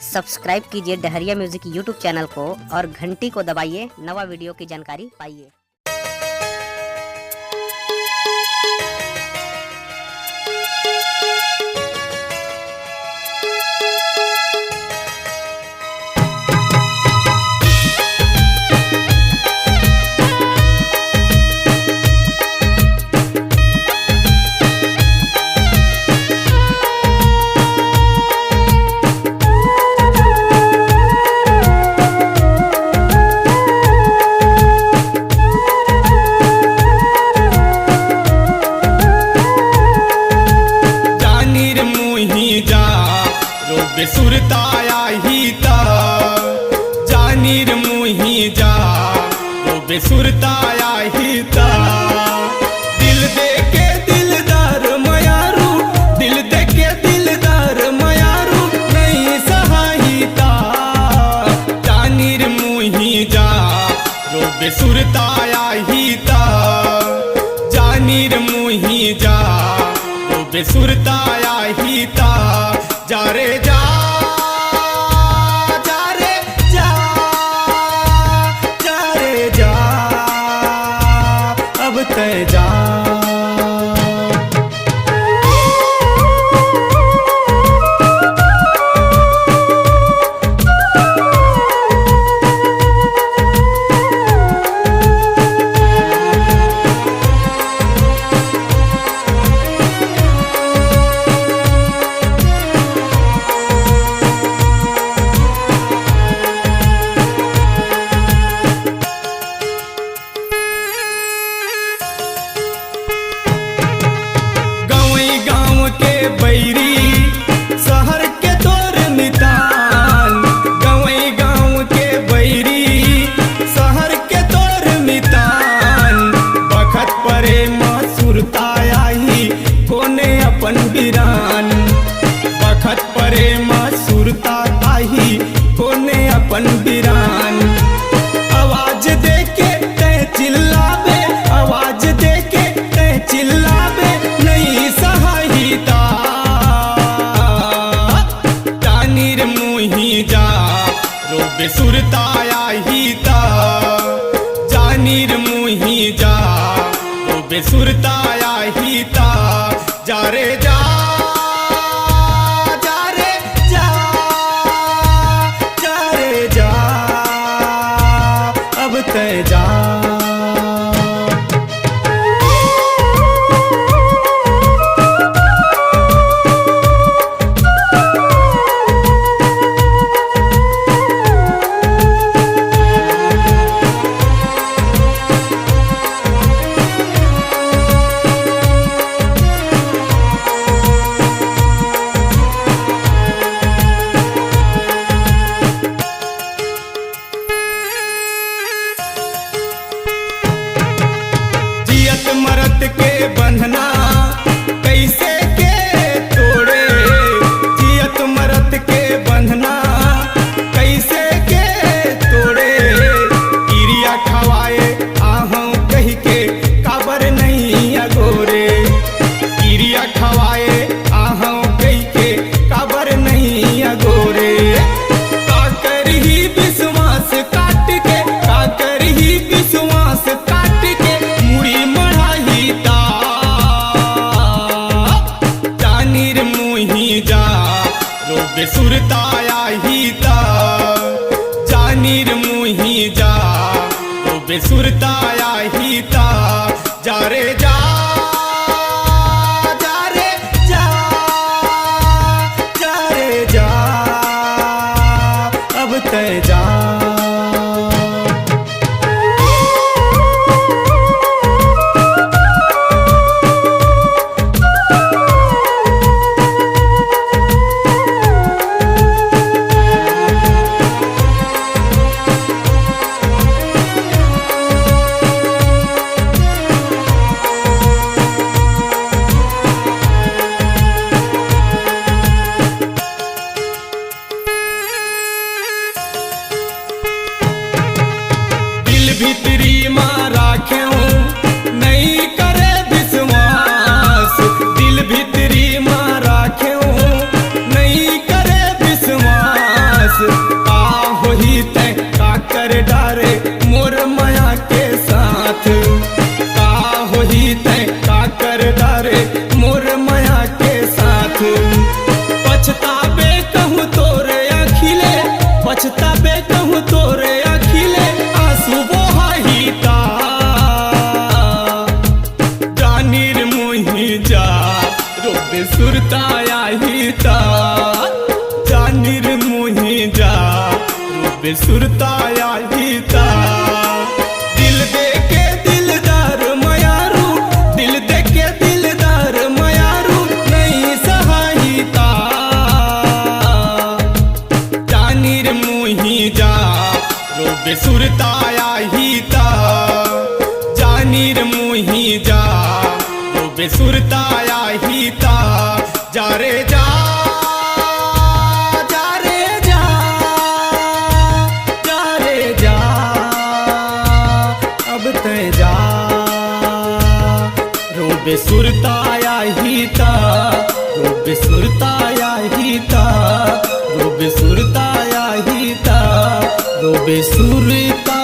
Subscribe कीजिए डहरिया music YouTube channel को और घंटी को दबाइए नवा वीडियो की जानकारी पाइए। बेसुरताया ही ता जानीर मुही जा वो बेसुरताया ही ता दिल दे के दिलदार मयारू दिल दे के दिलदार मयारू नहीं सहायता जानीर मुही जा वो बेसुरताया ही ता जानीर मुही जा वो बेसुरताया ही ता जा रे जा जा रे जा जा रे जा अब तय जा बैरी शहर के तोर मितान गवई गाँव के बैरी शहर के तोर मितान बखत परे मसूरताया ही कोने अपन बिरान बखत परे मसूरता ही कोने अपन बिरान आवाज दे के तय चिल्लावे आवाज दे के तय चिल्लावे नहीं सहायता जानीर मुही जा रो बेसुरताया ही ता जानीर मुही जा रो बेसुरताया ही ता जा रे जा जा रे जा जा रे जा अब तय जा मरद के बंधना कैसे के तोड़े जियत मरद के बंधना कैसे के तोड़े गिरिया खवाए आहूं कही के काबर नहीं अगोरे गिरिया खवाए आहूं कही के काबर नहीं अगोरे काकर ही विश्वास काट के काकर ही विश्वास काट के मुड़ी जानीर मुही जा रो बेसुरताया ही ता जानीर मुही जा रो बेसुरताया ही ता जा रे जा जा रे जा जा रे जा अब तय जा भीतरी माँ राखे नहीं करे विश्वास दिल भीतरी माँ राखे नहीं करे विश्वास सुरताया हिता दिल दे के दिलदार मयारू दिल दे के दिलदार मयारू नहीं सहायता जानीर मुही जा रोबे सुरताया हिता जानीर मुही जा रोबे सुरताया हिता जा रे जा जा रे जा जा रे जा अब तय जा रोबे सुरताया हिता रोबे सुरताया हिता रोबे सुरताया हिता रोबे सुरता